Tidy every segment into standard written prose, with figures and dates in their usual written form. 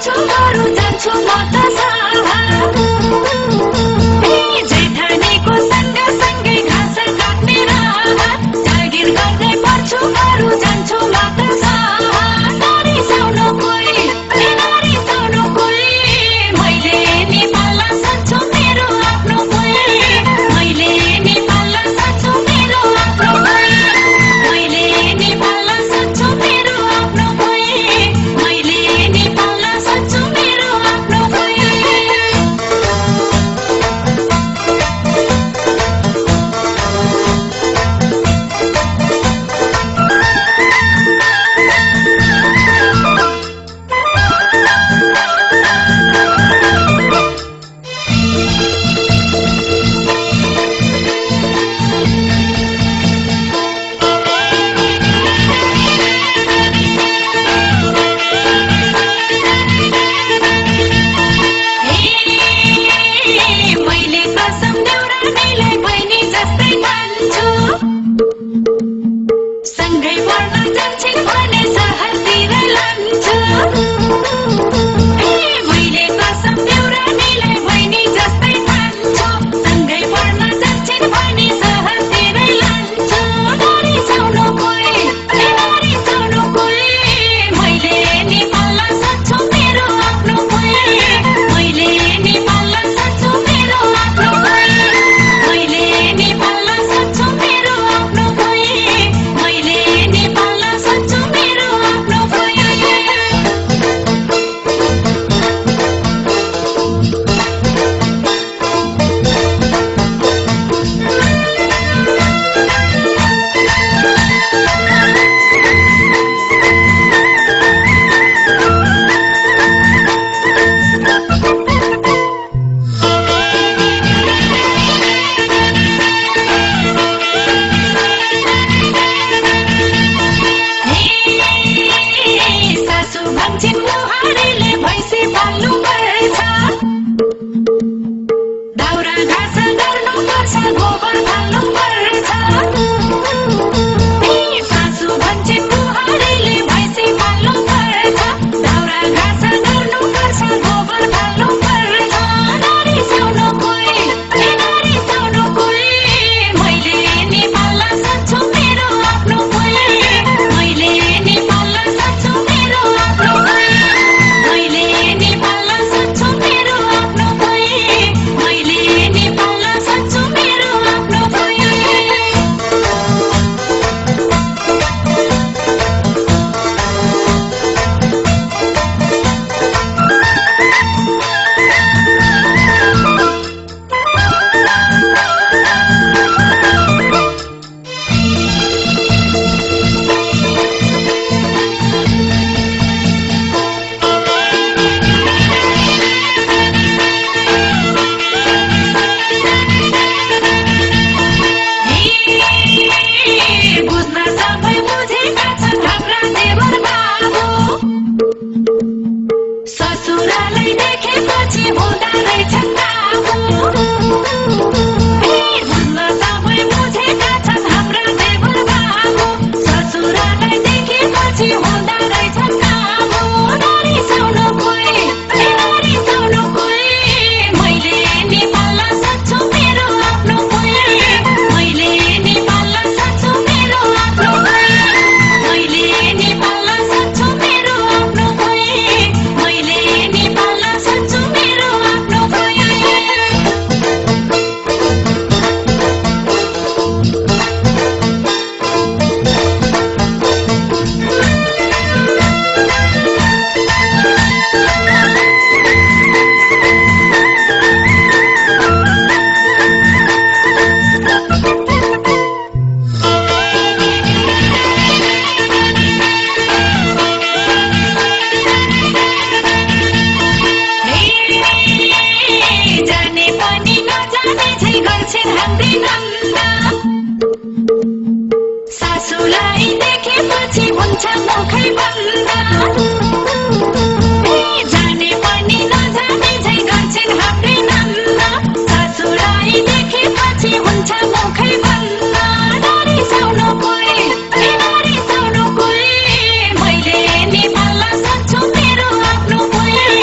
पर्छु बरु जान्छु म त साहा जेठानीको सँगसँगै घाँस काट्ने राहत जागिर गर्दै पर्छु बरु जान्छु म त साहा नरिसाउनु कोही नरिसाउनु कोही मैले नि पाल्न सक्छु मेरो आफ्नो कोही मैले नि पाल्न सक्छु मेरो आफ्नो कोही मैले नि पाल्न सक्छु मेरो आफ्नो कोही मैले नि पाल्न सक्छु मेरो आफ्नो कोही मैले कसम देउरानीलाई बहिनी जस्तै ठान्छु सँगै पढ्न जान्छन् भने सहरतिर लान्छु मैले कसम देउरानीलाई बहिनी जस्तै ठान्छु सँगै पढ्न जान्छन् भने सहरतिर लान्छु नरिसाउनु कोही नरिसाउनु कोही मैले नि पाल्न सक्छु मेरो आफ्नो कोही मैले नि पाल्न सक्छु मेरो आफ्नो कोही मैले नि पाल्न सक्छु मेरो आफ्नो कोही मैले नि पाल्न सक्छु मेरो आफ्नो कोही सासु भन्छन् बुहारीले भैँसी पाल्नु पर्छ दाउरा घाँस गर्नु पर्छ गोबर फाल्नु पर्छ सासु भन्छन् बुहारीले भैँसी पाल्नु पर्छ दाउरा घाँस गर्नु पर्छ गोबर फाल्नु पर्छ नरिसाउनु कोही नरिसाउनु कोही मैले नि पाल्न सक्छु मेरो आफ्नो कोही मैले नि पाल्न सक्छु मेरो आफ्नो कोही मैले नि पाल्न सक्छु मेरो आफ्नो कोही मैले नि पाल्न सक्छु मेरो आफ्नो कोही बुझ्न सबै बुझेका छन् हाम्रा देवर बाबु ससुरालाई देखेपछि हुँदा रहेछन् काबु बुझ्न सबै बुझेका छन् हाम्रा देवर बाबु ससुरालाई देखेपछि हुँदा रहेछन् काबु नरिसाउनु कोही नरिसाउनु कोही मैले नि पाल्न सक्छु मेरो आफ्नो कोही मैले नि पाल्न सक्छु मेरो आफ्नो कोही मैले नि पाल्न सक्छु मेरो आफ्नो कोही मैले नि पाल्न सक्छु मेरो आफ्नो कोही जाने पनि नजाने झै गर्छन् हाम्री नन्दा सासुलाई देखेपछि हुन्छ मुखै बन्द जाने पनि नजाने झै गर्छन् हाम्री नन्दा सासुलाई देखेपछि हुन्छ मुखै बन्द नरिसाउनु कोही नरिसाउनु कोही मैले नि पाल्न सक्छु मेरो आफ्नो कोही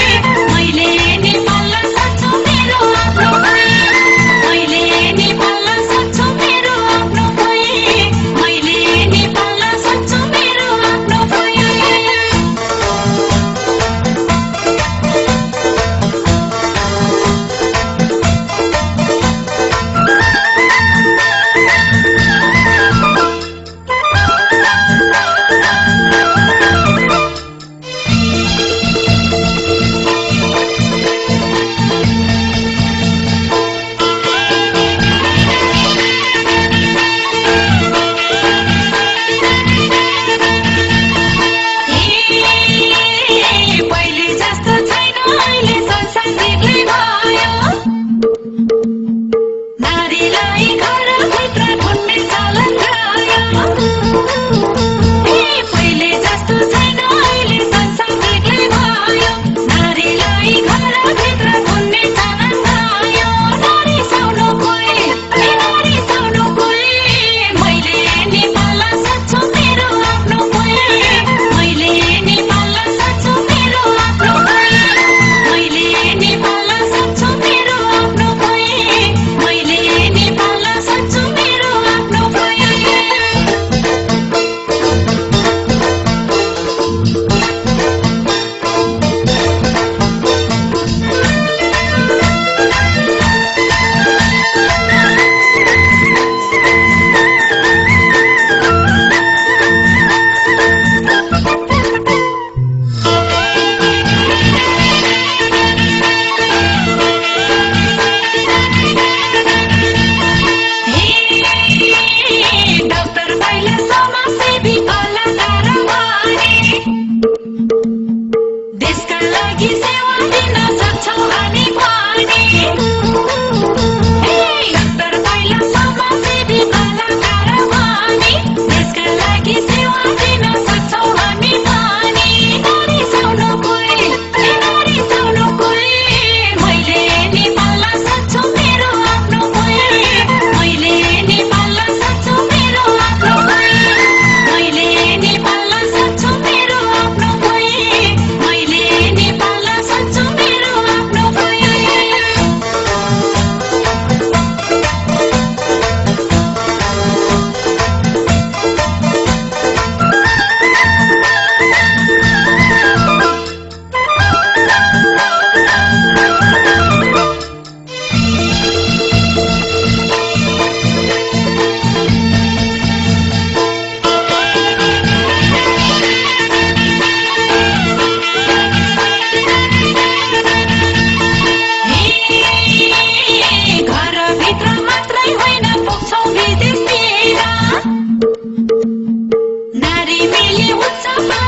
कहिले हुन्छ